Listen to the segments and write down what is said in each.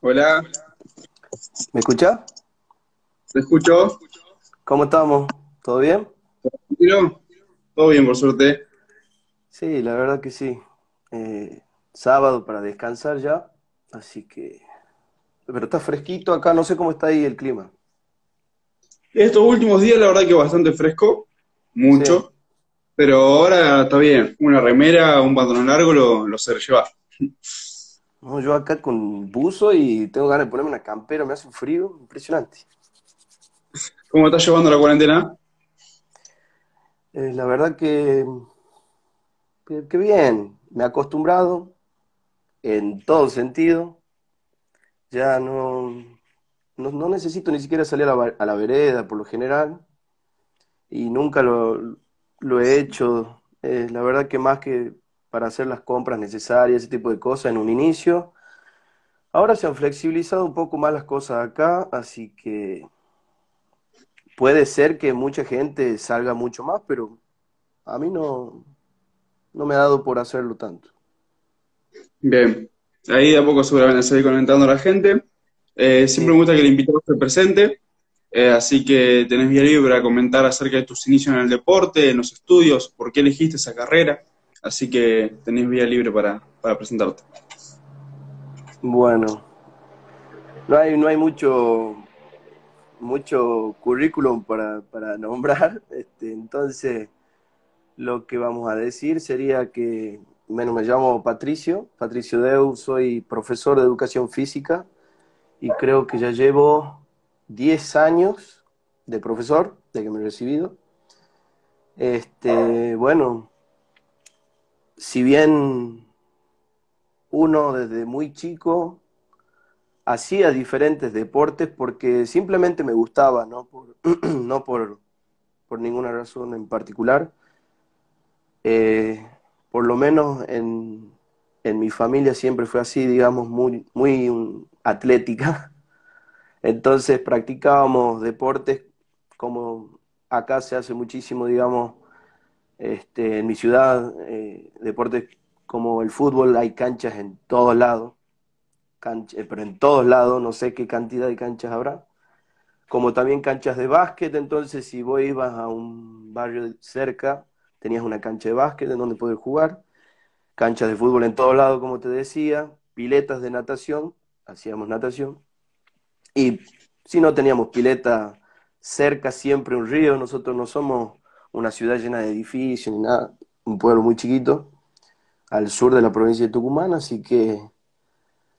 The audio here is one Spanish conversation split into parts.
Hola, ¿Me escuchás? ¿te escucho? ¿Cómo estamos? ¿Todo bien? ¿Tranquilo? Todo bien, por suerte. Sí, la verdad que sí. Sábado para descansar ya, así que... Pero está fresquito acá, no sé cómo está ahí el clima. Estos últimos días, la verdad que bastante fresco, Sí. mucho, pero ahora está bien. Una remera, un pantalón largo lo sé llevar. No, yo acá con buzo y tengo ganas de ponerme una campera, me hace un frío impresionante. ¿Cómo estás llevando la cuarentena? La verdad que bien, me he acostumbrado en todo sentido. Ya no necesito ni siquiera salir a a la vereda por lo general. Y nunca lo he hecho. La verdad que más que para hacer las compras necesarias, ese tipo de cosas en un inicio. Ahora se han flexibilizado un poco más las cosas acá, así que puede ser que mucha gente salga mucho más, pero a mí no me ha dado por hacerlo tanto. Bien, ahí de a poco seguramente se va a ir conectando a la gente. Siempre Sí. me gusta que el invitado esté presente, así que tenés vía libre para comentar acerca de tus inicios en el deporte, en los estudios, por qué elegiste esa carrera, así que tenés vía libre para presentarte. Bueno, no hay mucho currículum para nombrar, entonces lo que vamos a decir sería que, bueno, me llamo Patricio Deu, soy profesor de educación física y creo que ya llevo 10 años de profesor, de que me he recibido. Bueno, si bien uno desde muy chico hacía diferentes deportes porque simplemente me gustaba, no no por ninguna razón en particular. Eh, por lo menos en mi familia siempre fue así, digamos, muy atlética. Entonces practicábamos deportes como acá se hace muchísimo, digamos, en mi ciudad, deportes como el fútbol, hay canchas en todos lados, pero en todos lados, no sé qué cantidad de canchas habrá. Como también canchas de básquet, entonces si vos ibas a un barrio cerca, tenías una cancha de básquet en donde poder jugar, canchas de fútbol en todos lados, como te decía, piletas de natación, hacíamos natación, y si no teníamos pileta cerca, siempre un río, nosotros no somos una ciudad llena de edificios ni nada, un pueblo muy chiquito, al sur de la provincia de Tucumán, así que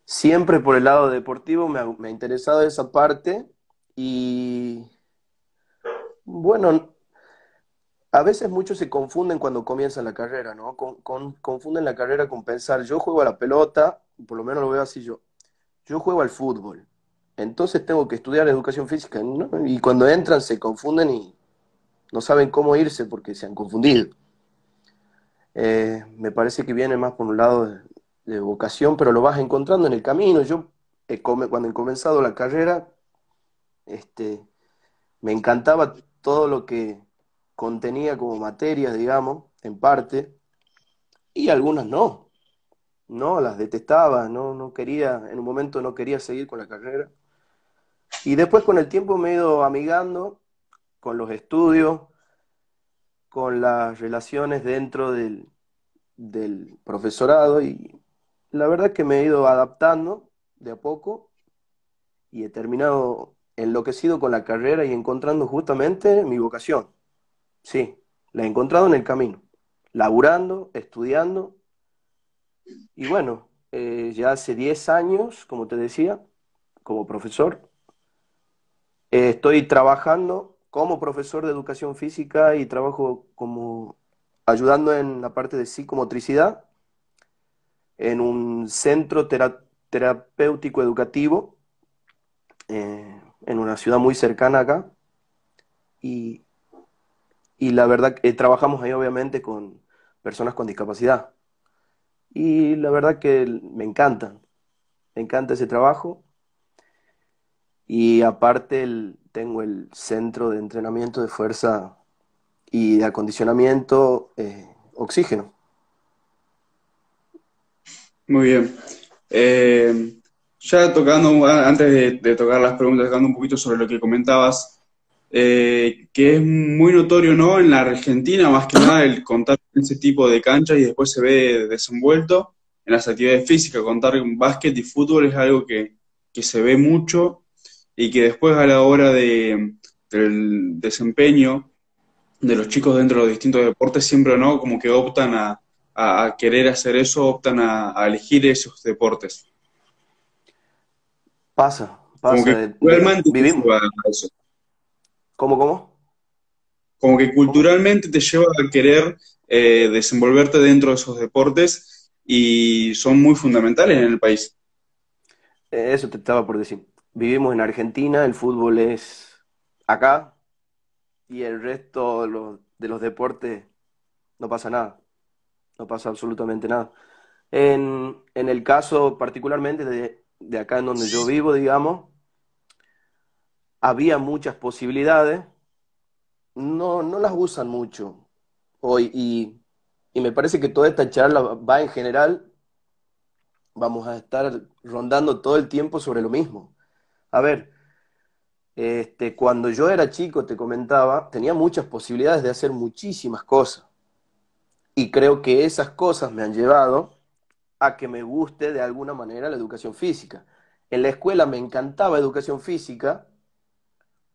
siempre por el lado deportivo me ha interesado esa parte, y bueno, a veces muchos se confunden cuando comienzan la carrera, ¿no? Confunden la carrera con pensar, yo juego a la pelota, por lo menos lo veo así yo juego al fútbol, entonces tengo que estudiar educación física, ¿no? Y cuando entran se confunden y no saben cómo irse porque se han confundido. Me parece que viene más por un lado de vocación, pero lo vas encontrando en el camino. Yo, cuando he comenzado la carrera, este, me encantaba todo lo que contenía como materias, digamos, en parte, y algunas no, las detestaba, no quería, en un momento no quería seguir con la carrera. Y después con el tiempo me he ido amigando con los estudios, con las relaciones dentro del profesorado y la verdad que me he ido adaptando de a poco y he terminado enloquecido con la carrera y encontrando justamente mi vocación. Sí, la he encontrado en el camino, laburando, estudiando y bueno, ya hace 10 años, como te decía, como profesor, estoy trabajando como profesor de educación física y trabajo como ayudando en la parte de psicomotricidad en un centro terapéutico educativo en una ciudad muy cercana acá y, y la verdad que trabajamos ahí obviamente con personas con discapacidad y la verdad que me encanta ese trabajo y aparte tengo el centro de entrenamiento de fuerza y de acondicionamiento oxígeno. Muy bien. Ya tocando, antes de tocar las preguntas, tocando un poquito sobre lo que comentabas, que es muy notorio, ¿no? En la Argentina, más que nada, el contar con ese tipo de canchas y después se ve desenvuelto en las actividades físicas. Contar con básquet y fútbol es algo que se ve mucho y que después a la hora del desempeño de los chicos dentro de los distintos deportes siempre, ¿no? Como que optan a querer hacer eso, optan a elegir esos deportes. Pasa, Como pasa. que culturalmente te Vivimos. lleva a eso. ¿Cómo? Como que ¿Cómo? culturalmente te lleva a querer desenvolverte dentro de esos deportes y son muy fundamentales en el país. Eso te estaba por decir. Vivimos en Argentina, el fútbol es acá y el resto de los deportes no pasa nada, no pasa absolutamente nada. En el caso particularmente de acá en donde yo vivo, digamos, había muchas posibilidades, no las usan mucho hoy y me parece que toda esta charla va en general, vamos a estar rondando todo el tiempo sobre lo mismo. A ver, cuando yo era chico, te comentaba, tenía muchas posibilidades de hacer muchísimas cosas y creo que esas cosas me han llevado a que me guste de alguna manera la educación física. En la escuela me encantaba educación física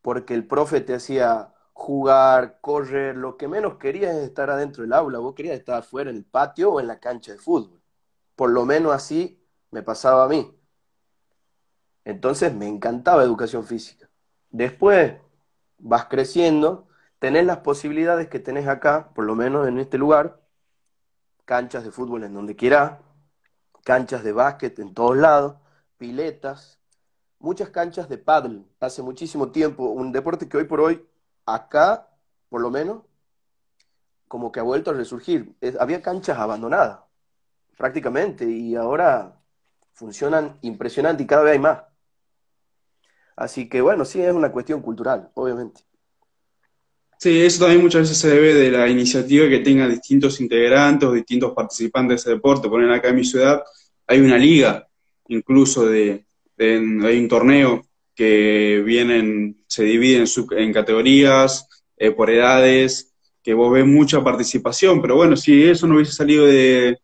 porque el profe te hacía jugar, correr, lo que menos querías es estar adentro del aula, vos querías estar afuera en el patio o en la cancha de fútbol. Por lo menos así me pasaba a mí. Entonces me encantaba educación física. Después vas creciendo, tenés las posibilidades que tenés acá, por lo menos en este lugar, canchas de fútbol en donde quieras, canchas de básquet en todos lados, piletas, muchas canchas de pádel, hace muchísimo tiempo, un deporte que hoy por hoy, acá, por lo menos, como que ha vuelto a resurgir. Había canchas abandonadas, prácticamente, y ahora funcionan impresionante y cada vez hay más. Así que bueno, sí, es una cuestión cultural, obviamente. Sí, eso también muchas veces se debe de la iniciativa que tengan distintos integrantes o distintos participantes de ese deporte. Ponen acá en mi ciudad, hay una liga, incluso hay un torneo que vienen, se divide en categorías, por edades, que vos ves mucha participación, pero bueno, si eso no hubiese salido de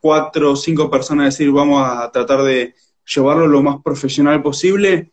cuatro o cinco personas decir vamos a tratar de llevarlo lo más profesional posible,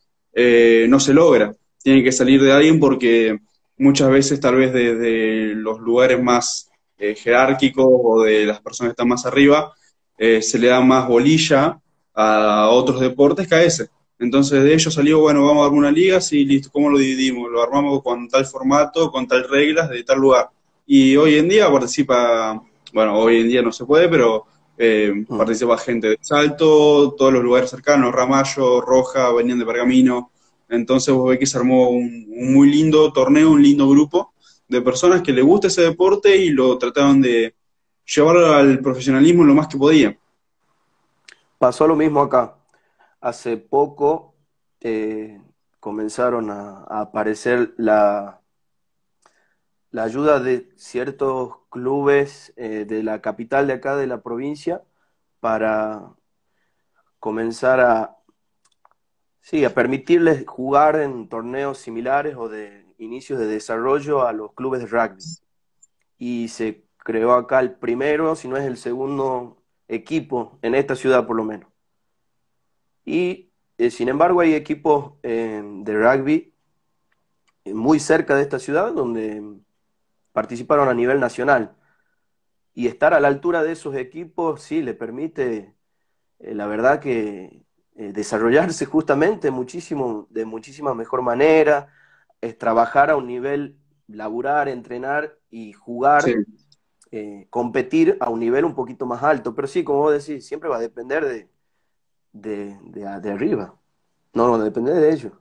no se logra. Tiene que salir de alguien porque muchas veces tal vez desde los lugares más jerárquicos o de las personas que están más arriba, se le da más bolilla a otros deportes que a ese. Entonces de ello salió, bueno, vamos a dar una liga, sí, listo, ¿cómo lo dividimos? Lo armamos con tal formato, con tal reglas, de tal lugar. Y hoy en día participa, bueno, hoy en día no se puede, pero Mm. participa gente de Salto, todos los lugares cercanos, Ramallo, Roja, venían de Pergamino. Entonces vos ves que se armó un muy lindo torneo, un lindo grupo de personas que les gusta ese deporte y lo trataban de llevarlo al profesionalismo lo más que podían. Pasó lo mismo acá. Hace poco comenzaron a aparecer la ayuda de ciertos clubes de la capital de acá, de la provincia, para comenzar sí, a permitirles jugar en torneos similares o de inicios de desarrollo a los clubes de rugby. Y se creó acá el primero, si no es el segundo equipo en esta ciudad por lo menos. Y sin embargo hay equipos de rugby muy cerca de esta ciudad donde participaron a nivel nacional. Y estar a la altura de esos equipos sí le permite, la verdad que desarrollarse justamente muchísimo, de muchísima mejor manera, es trabajar a un nivel, laburar, entrenar y Sí. jugar, competir a un nivel un poquito más alto. Pero sí, como vos decís, siempre va a depender de arriba. No, no depende de ellos.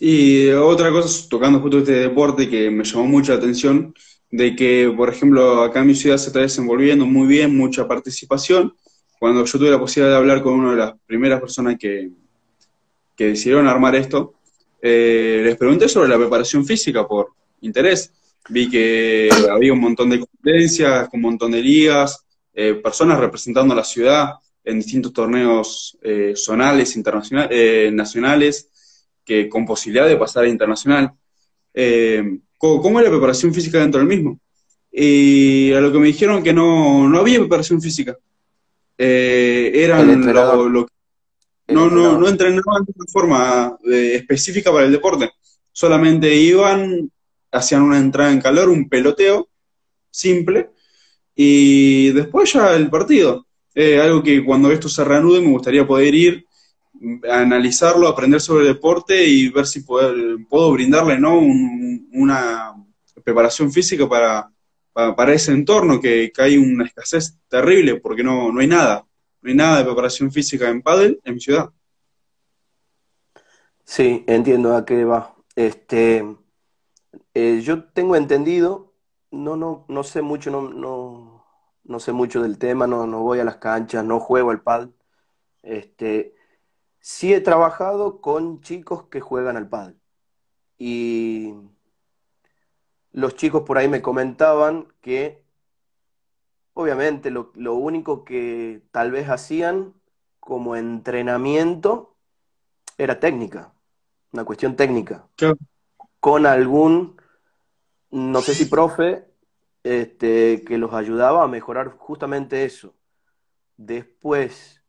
Y otra cosa, tocando justo este deporte que me llamó mucho la atención, de que, por ejemplo, acá en mi ciudad se está desenvolviendo muy bien, mucha participación. Cuando yo tuve la posibilidad de hablar con una de las primeras personas que decidieron armar esto, les pregunté sobre la preparación física por interés. Vi que había un montón de competencias, un montón de ligas, personas representando a la ciudad. en distintos torneos zonales, nacionales, que con posibilidad de pasar a internacional. ¿Cómo es la preparación física dentro del mismo? Y a lo que me dijeron que no había preparación física. El Eran entrenador, el no entrenador. entrenaban de una forma específica para el deporte. Solamente iban, hacían una entrada en calor, un peloteo simple, y después ya el partido. Algo que cuando esto se reanude me gustaría poder ir, analizarlo, aprender sobre el deporte y ver si puedo brindarle, ¿no? Una preparación física para ese entorno, que hay una escasez terrible porque no hay nada. No hay nada de preparación física en pádel en mi ciudad. Sí, entiendo a qué va. Yo tengo entendido, no sé mucho, no sé mucho del tema, no voy a las canchas, no juego al pádel. Este, sí he trabajado con chicos que juegan al pádel. Y los chicos por ahí me comentaban que, obviamente, lo único que tal vez hacían como entrenamiento era técnica, una cuestión técnica, Claro, con algún, no sé si profe, que los ayudaba a mejorar justamente eso. Después,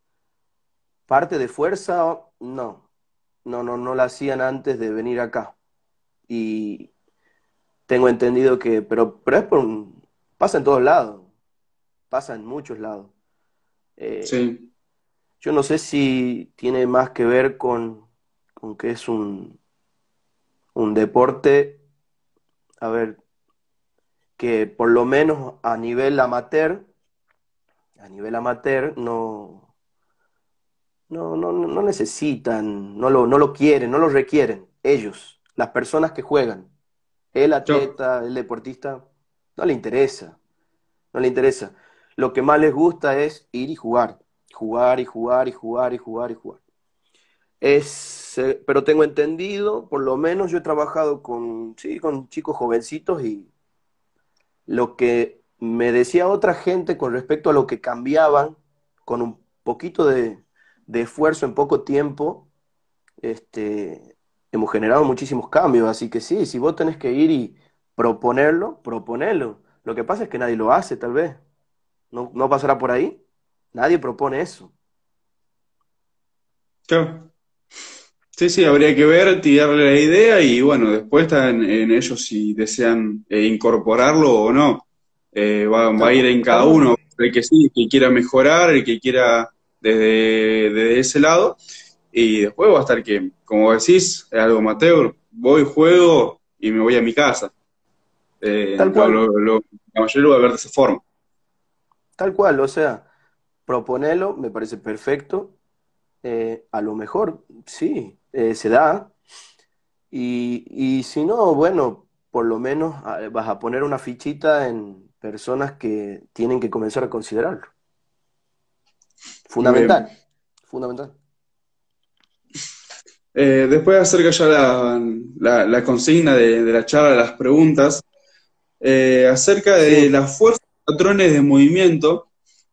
parte de fuerza, no la hacían antes de venir acá. Y tengo entendido que, pero pasa en todos lados, pasa en muchos lados. Eh, sí. yo no sé si tiene más que ver con que es un deporte, a ver, que por lo menos a nivel amateur no necesitan, no lo quieren, no lo requieren ellos, las personas que juegan. El Claro. atleta, el deportista, no le interesa, no le interesa. Lo que más les gusta es ir y jugar, jugar y jugar y jugar y jugar y jugar. Pero tengo entendido, por lo menos yo he trabajado con, sí, con chicos jovencitos y lo que me decía otra gente con respecto a lo que cambiaban con un poquito de esfuerzo en poco tiempo, hemos generado muchísimos cambios. Así que sí, si vos tenés que ir y proponerlo, proponelo. Lo que pasa es que nadie lo hace, tal vez. No pasará por ahí. Nadie propone eso. Claro. Sí, sí, habría que ver, tirarle la idea y bueno, después está en ellos si desean incorporarlo o no. Va a ir en Tal cada cual. uno, el que sí, el que quiera mejorar, el que quiera desde ese lado. Y después va a estar que, como decís, es algo amateur, voy, juego y me voy a mi casa. Tal cual. La mayoría lo va a ver de esa forma. Tal cual. O sea, proponelo, me parece perfecto. A lo mejor, sí, se da. Y si no, bueno, por lo menos vas a poner una fichita en personas que tienen que comenzar a considerarlo. Muy bien. Fundamental, fundamental. Después acerca ya la consigna de la charla, las preguntas. Acerca de Sí, las fuerzas y patrones de movimiento,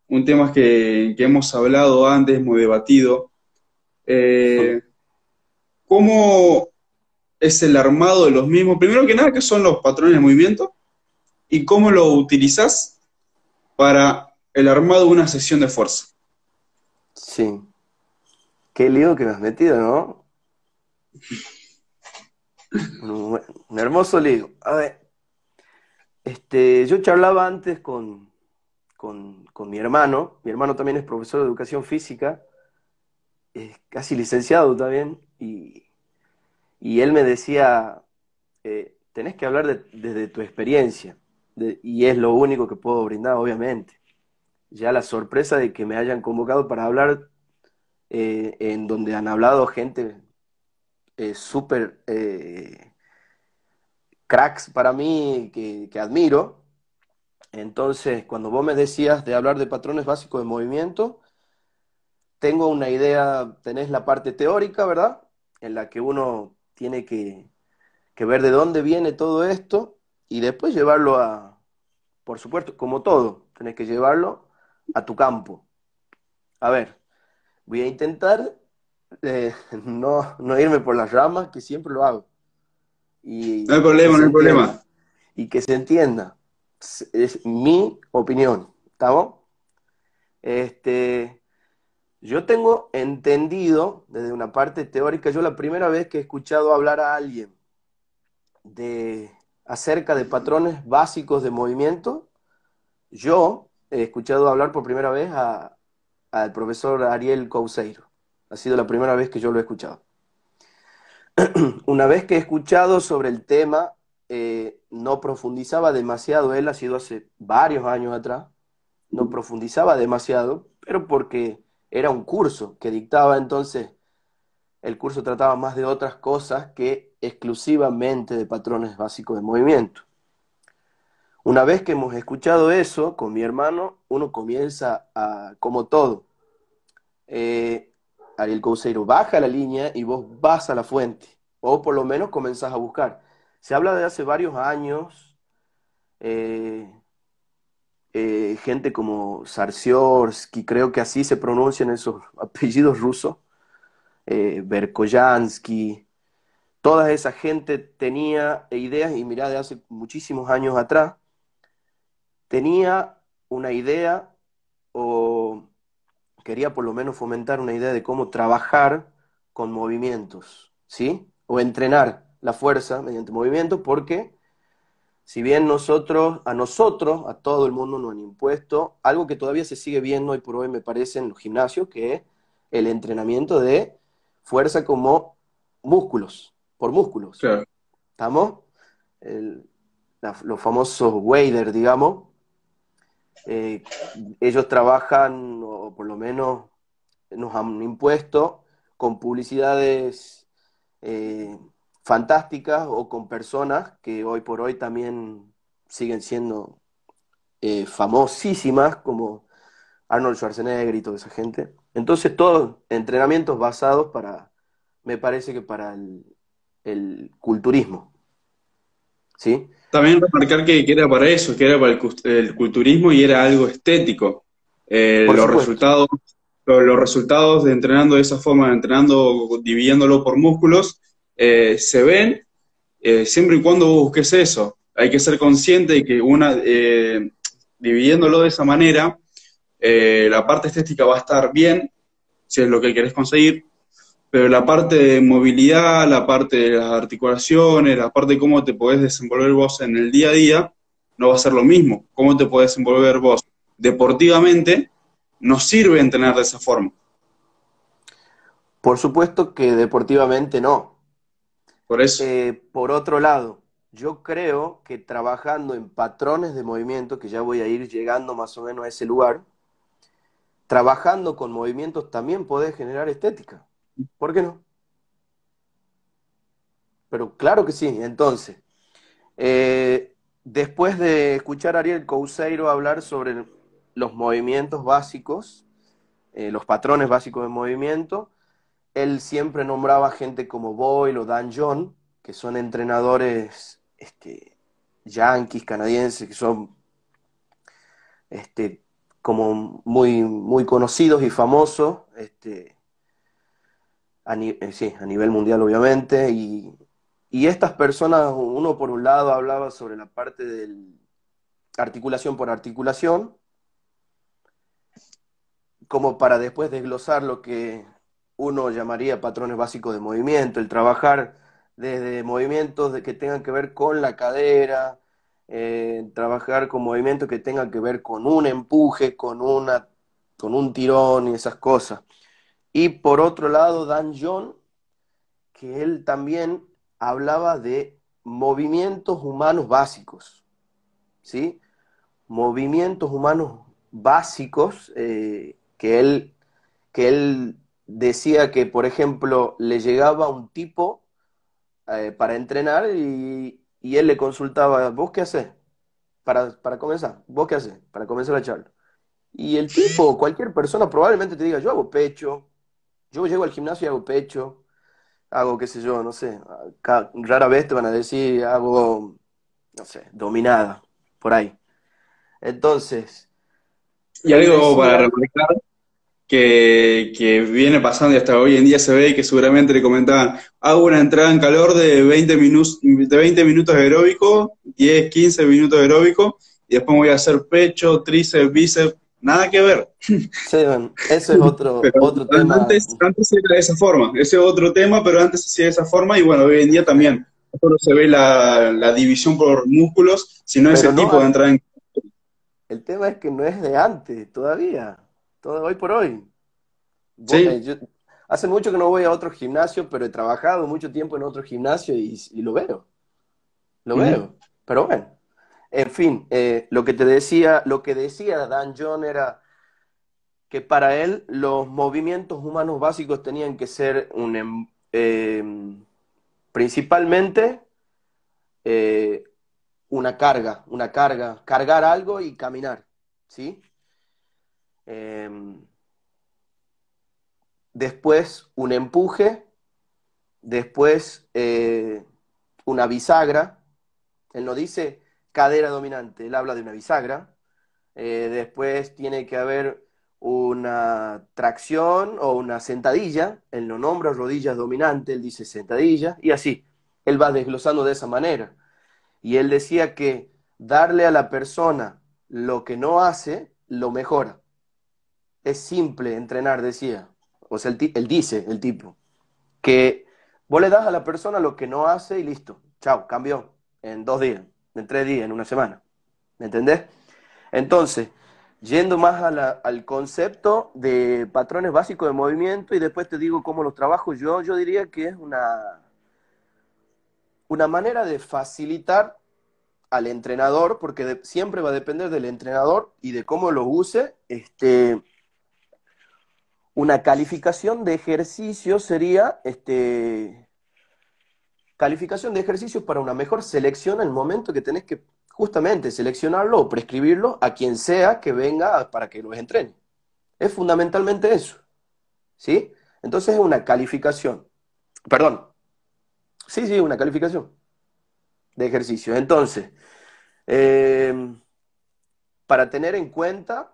un tema que hemos hablado antes, hemos debatido. Eh, ¿Cómo es el armado de los mismos? Primero que nada, ¿qué son los patrones de movimiento? ¿Y cómo lo utilizás para el armado de una sesión de fuerza? sí. Qué lío que me has metido, ¿no? Un hermoso lío. A ver, yo charlaba antes con mi hermano. Mi hermano también es profesor de educación física, es casi licenciado también, y él me decía, tenés que hablar desde tu experiencia, y es lo único que puedo brindar, obviamente. Ya la sorpresa de que me hayan convocado para hablar en donde han hablado gente súper cracks para mí que admiro. Entonces, cuando vos me decías de hablar de patrones básicos de movimiento, tengo una idea, tenés la parte teórica, ¿verdad? En la que uno tiene que ver de dónde viene todo esto y después llevarlo por supuesto, como todo, tenés que llevarlo a tu campo. A ver, voy a intentar no irme por las ramas, que siempre lo hago. No hay Que problema, no se hay problema. entienda. Y que se entienda. Es mi opinión. ¿Estamos? Este, yo tengo entendido desde una parte teórica, yo la primera vez que he escuchado hablar a alguien acerca de patrones básicos de movimiento, yo he escuchado hablar por primera vez al profesor Ariel Couseiro. Ha sido la primera vez que yo lo he escuchado. Una vez que he escuchado sobre el tema, no profundizaba demasiado, él ha sido hace varios años atrás, no profundizaba demasiado, pero porque era un curso que dictaba, entonces el curso trataba más de otras cosas que exclusivamente de patrones básicos de movimiento. Una vez que hemos escuchado eso con mi hermano, uno comienza a, como todo, eh, Ariel Couseiro baja la línea y vos vas a la fuente, o por lo menos comenzás a buscar. Se habla de hace varios años, eh, gente como Sarsiorsky, creo que así se pronuncian esos apellidos rusos, Berkoyansky, toda esa gente tenía ideas, y mirá, de hace muchísimos años atrás, tenía una idea o quería por lo menos fomentar una idea de cómo trabajar con movimientos, ¿sí? O entrenar la fuerza mediante movimiento, porque si bien a todo el mundo nos han impuesto algo que todavía se sigue viendo hoy por hoy, me parece, en los gimnasios, que es el entrenamiento de fuerza como músculos, por músculos. Claro. ¿Estamos? El- los famosos waders, digamos, eh, ellos trabajan, o por lo menos nos han impuesto, con publicidades eh, fantásticas o con personas que hoy por hoy también siguen siendo famosísimas, como Arnold Schwarzenegger y toda esa gente. Entonces, todos entrenamientos basados para, me parece que para el culturismo, ¿sí? También remarcar que era para eso, que era para el culturismo y era algo estético. Por Los supuesto. resultados, los resultados de entrenando de esa forma, entrenando, dividiéndolo por músculos, se ven siempre y cuando vos busques eso. Hay que ser consciente de que dividiéndolo de esa manera, la parte estética va a estar bien, si es lo que querés conseguir, pero la parte de movilidad, la parte de las articulaciones, la parte de cómo te podés desenvolver vos en el día a día, no va a ser lo mismo. Cómo te podés desenvolver vos deportivamente no sirve entrenar de esa forma. Por supuesto que deportivamente no. Por eso, Por otro lado, yo creo que trabajando en patrones de movimiento, que ya voy a ir llegando más o menos a ese lugar, trabajando con movimientos también podés generar estética. ¿Por qué no? Pero claro que sí. Entonces, después de escuchar a Ariel Couseiro hablar sobre los movimientos básicos, los patrones básicos de movimiento, él siempre nombraba gente como Boyle o Dan John, que son entrenadores yanquis, canadienses, que son este, como muy, muy conocidos y famosos, sí, a nivel mundial obviamente, y estas personas, uno por un lado hablaba sobre la parte de articulación por articulación, como para después desglosar lo que uno llamaría patrones básicos de movimiento, el trabajar desde movimientos que tengan que ver con la cadera, trabajar con movimientos que tengan que ver con un empuje, con un tirón y esas cosas. Y por otro lado, Dan John, que él también hablaba de movimientos humanos básicos, ¿sí? Movimientos humanos básicos que él decía que, por ejemplo, le llegaba un tipo para entrenar y él le consultaba, ¿vos qué haces para comenzar? ¿Vos qué haces para comenzar la charla? Y el tipo, cualquier persona probablemente te diga, yo hago pecho, yo llego al gimnasio y hago pecho, hago, qué sé yo, no sé, rara vez te van a decir, hago, no sé, dominada, por ahí. Entonces, y él algo para decía, remarcar, que viene pasando y hasta hoy en día se ve, que seguramente le comentaban, hago una entrada en calor de 20 minutos de aeróbico, 10, 15 minutos de aeróbico, y después me voy a hacer pecho, tríceps, bíceps, nada que ver. Sí, bueno, eso es Pero otro tema. antes era de esa forma, ese es otro tema, pero antes se hacía de esa forma y bueno, hoy en día también. No solo se ve la división por músculos, sino ese Pero no, tipo de entrada en... el tema es que no es de antes, todavía, todo hoy por hoy. Sí. Hace mucho que no voy a otro gimnasio, pero he trabajado mucho tiempo en otro gimnasio y lo Ujú. veo. Pero bueno, en fin, lo que decía Dan John era que para él los movimientos humanos básicos tenían que ser principalmente eh, cargar algo y caminar, ¿sí? Eh, Después un empuje, después una bisagra. Él no dice cadera dominante, él habla de una bisagra. Después tiene que haber una tracción o una sentadilla. Él no nombra rodillas dominantes, él dice sentadilla y así. Él va desglosando de esa manera. Y él decía que darle a la persona lo que no hace, lo mejora. Es simple entrenar, decía. O sea, él dice, el tipo, que vos le das a la persona lo que no hace y listo. Chao, cambió. En 2 días, en 3 días, en una semana. ¿Me entendés? Entonces, yendo más al concepto de patrones básicos de movimiento y después te digo cómo los trabajo yo diría que es una manera de facilitar al entrenador, porque siempre va a depender del entrenador y de cómo lo use, una calificación de ejercicio sería calificación de ejercicios para una mejor selección en el momento que tenés que justamente seleccionarlo o prescribirlo a quien sea que venga para que los entrene. Es fundamentalmente eso, ¿sí? Entonces es una calificación. Perdón, sí, una calificación de ejercicios. Entonces, eh, para tener en cuenta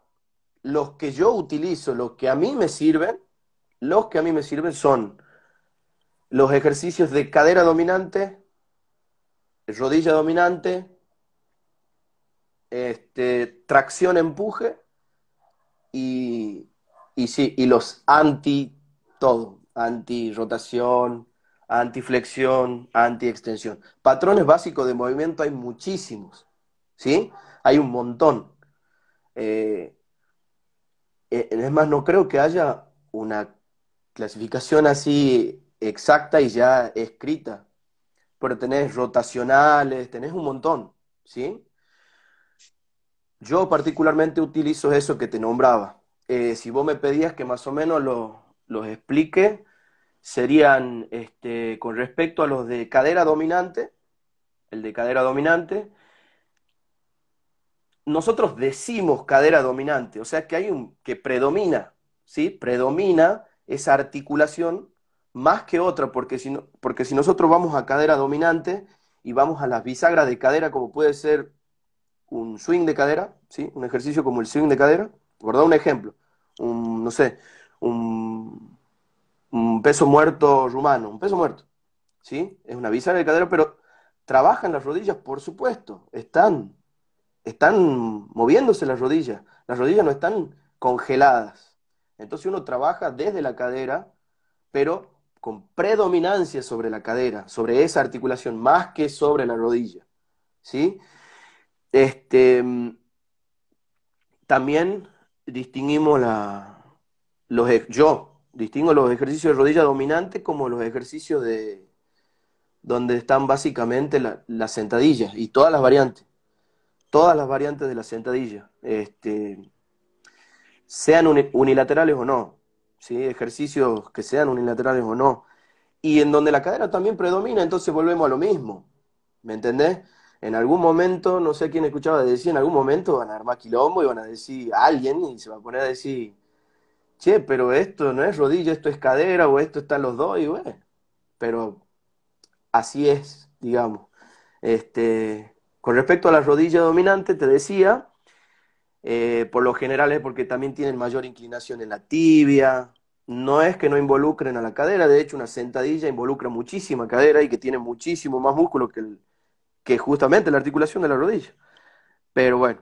los que yo utilizo, los que a mí me sirven son los ejercicios de cadera dominante, rodilla dominante, tracción empuje y, sí, y los anti todo, anti rotación, anti flexión, anti extensión. Patrones básicos de movimiento hay muchísimos, ¿sí? Hay un montón. Eh, es más, no creo que haya una clasificación así exacta y ya escrita, pero tenés rotacionales, tenés un montón, ¿sí? Yo particularmente utilizo eso que te nombraba. Si vos me pedías que más o menos los explique, serían con respecto a los de cadera dominante, el de cadera dominante, nosotros decimos cadera dominante, o sea que hay un que predomina, ¿sí? Predomina esa articulación más que otra, porque si nosotros vamos a cadera dominante y vamos a las bisagras de cadera, como puede ser un swing de cadera, ¿sí? Un ejercicio como el swing de cadera, por dar un ejemplo, no sé, un, un peso muerto rumano, un peso muerto, ¿sí? Es una bisagra de cadera, pero trabajan las rodillas, por supuesto, están moviéndose las rodillas no están congeladas. Entonces uno trabaja desde la cadera, pero con predominancia sobre la cadera, sobre esa articulación, más que sobre la rodilla, ¿sí? Este, También distinguimos yo distingo los ejercicios de rodilla dominante como los ejercicios de donde están básicamente las sentadillas y todas las variantes de la sentadilla, sean unilaterales o no, ¿sí? Ejercicios que sean unilaterales o no. Y en donde la cadera también predomina, entonces volvemos a lo mismo, ¿me entendés? En algún momento, no sé quién escuchaba decir, en algún momento van a armar quilombo y van a decir a alguien y se va a poner a decir, che, pero esto no es rodilla, esto es cadera o esto están los dos y bueno, pero así es, digamos. Con respecto a la rodilla dominante, te decía, Por lo general es porque también tienen mayor inclinación en la tibia. No es que no involucren a la cadera, de hecho una sentadilla involucra muchísima cadera y que tiene muchísimo más músculo que justamente la articulación de la rodilla. Pero bueno,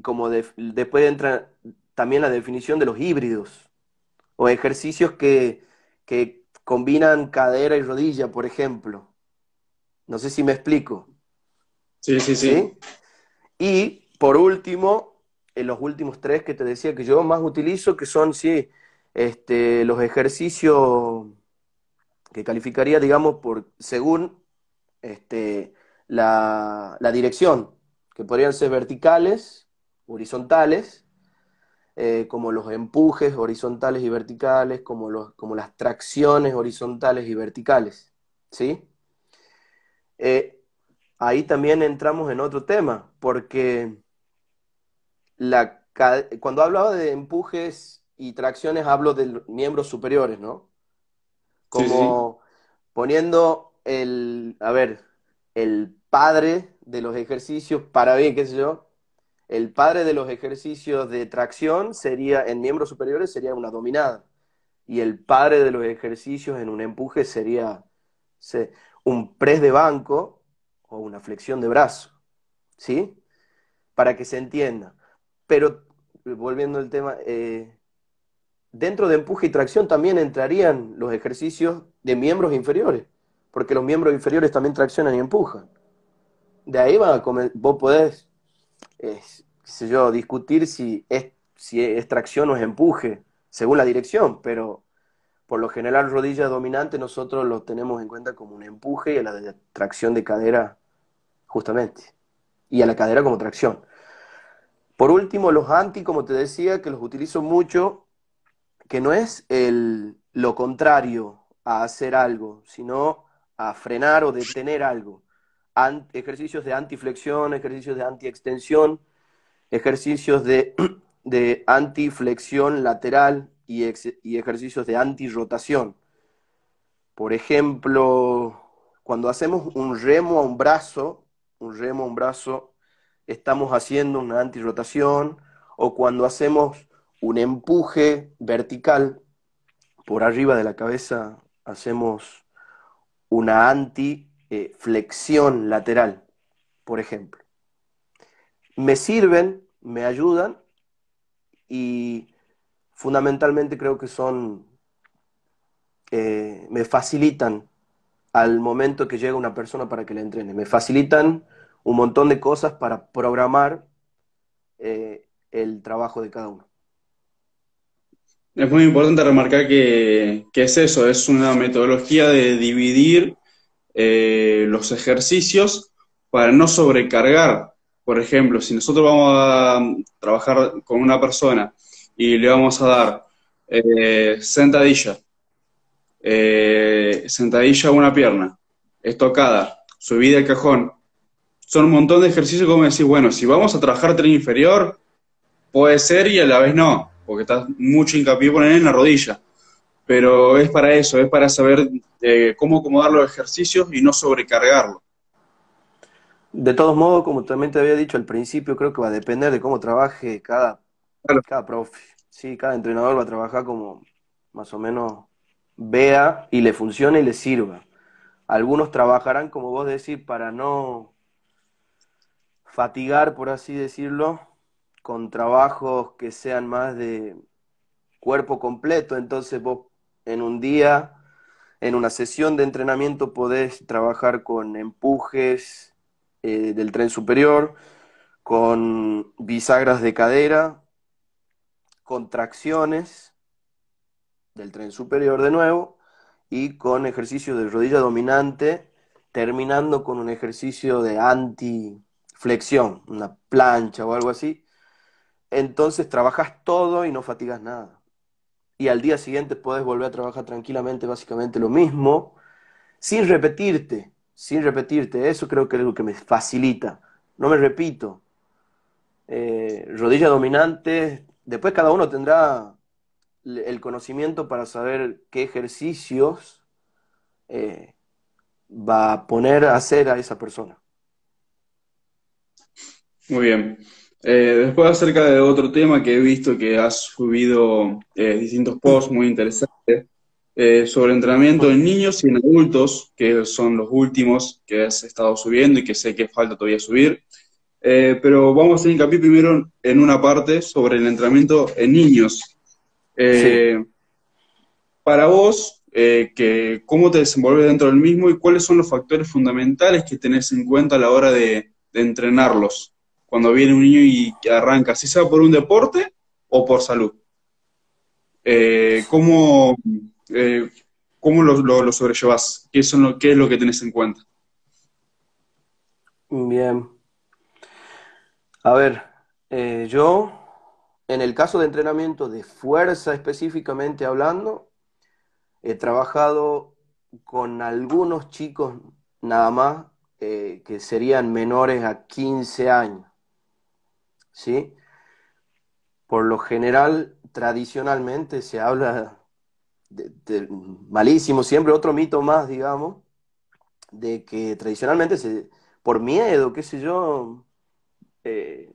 como después entra también la definición de los híbridos o ejercicios que combinan cadera y rodilla, por ejemplo. No sé si me explico, Sí, sí, sí. ¿sí? Y por último, en los últimos tres que te decía que yo más utilizo, que son, sí, los ejercicios que calificaría, digamos, por según este, la dirección, que podrían ser verticales, horizontales, como los empujes horizontales y verticales, como las tracciones horizontales y verticales, ¿sí? Eh, Ahí también entramos en otro tema, porque cuando hablaba de empujes y tracciones hablo de los miembros superiores, ¿no? Sí, sí, sí. Como poniendo a ver, el padre de los ejercicios para bien, qué sé yo, el padre de los ejercicios de tracción sería, en miembros superiores sería una dominada, y el padre de los ejercicios en un empuje sería se- un press de banco o una flexión de brazo, ¿sí? Para que se entienda. Pero, volviendo al tema, dentro de empuje y tracción también entrarían los ejercicios de miembros inferiores, porque los miembros inferiores también traccionan y empujan. De ahí vos podés, qué sé yo, discutir si es tracción o es empuje, según la dirección, pero por lo general rodilla dominante nosotros lo tenemos en cuenta como un empuje y a la de tracción de cadera justamente, y a la cadera como tracción. Por último, los anti, como te decía, que los utilizo mucho, que no es lo contrario a hacer algo, sino a frenar o detener algo. Ejercicios de antiflexión, ejercicios de antiextensión, ejercicios de antiflexión lateral y ejercicios de antirrotación. Por ejemplo, cuando hacemos un remo a un brazo, estamos haciendo una antirrotación, o cuando hacemos un empuje vertical por arriba de la cabeza, hacemos una antiflexión lateral, por ejemplo. Me sirven, me ayudan y fundamentalmente creo que me facilitan al momento que llega una persona para que la entrene. Me facilitan un montón de cosas para programar el trabajo de cada uno. Es muy importante remarcar que es eso, es una metodología de dividir los ejercicios para no sobrecargar. Por ejemplo, si nosotros vamos a trabajar con una persona y le vamos a dar sentadilla, sentadilla a una pierna, estocada, subida al cajón, son un montón de ejercicios como decir, bueno, si vamos a trabajar tren inferior, puede ser y a la vez no, porque está mucho hincapié poner en la rodilla. Pero es para eso, es para saber cómo acomodar los ejercicios y no sobrecargarlo. De todos modos, como también te había dicho al principio, creo que va a depender de cómo trabaje Claro. cada profe. Sí, cada entrenador va a trabajar como más o menos vea y le funcione y le sirva. Algunos trabajarán, como vos decís, para no fatigar, por así decirlo, con trabajos que sean más de cuerpo completo. Entonces vos en un día, en una sesión de entrenamiento, podés trabajar con empujes del tren superior, con bisagras de cadera, contracciones del tren superior de nuevo y con ejercicios de rodilla dominante, terminando con un ejercicio de antiflexión, una plancha o algo así. Entonces trabajas todo y no fatigas nada. Y al día siguiente puedes volver a trabajar tranquilamente, básicamente lo mismo, sin repetirte, sin repetirte. Eso creo que es lo que me facilita. No me repito. Rodilla dominante, después cada uno tendrá el conocimiento para saber qué ejercicios eh, va a poner a hacer a esa persona. Muy bien. Después acerca de otro tema que he visto que has subido distintos posts muy interesantes sobre entrenamiento en niños y en adultos, que son los últimos que has estado subiendo y que sé que falta todavía subir. Pero vamos a hacer hincapié primero en una parte sobre el entrenamiento en niños. Sí, Eh, para vos, ¿cómo te desenvolves dentro del mismo y cuáles son los factores fundamentales que tenés en cuenta a la hora de entrenarlos? Cuando viene un niño y que arranca, si sea por un deporte o por salud. Eh, ¿cómo, eh, cómo lo sobrellevas? ¿Qué es lo que tenés en cuenta? bien. A ver, yo, en el caso de entrenamiento de fuerza específicamente hablando, he trabajado con algunos chicos nada más que serían menores a 15 años, ¿sí? Por lo general, tradicionalmente se habla malísimo, siempre otro mito más, digamos, de que tradicionalmente por miedo, qué sé yo, eh,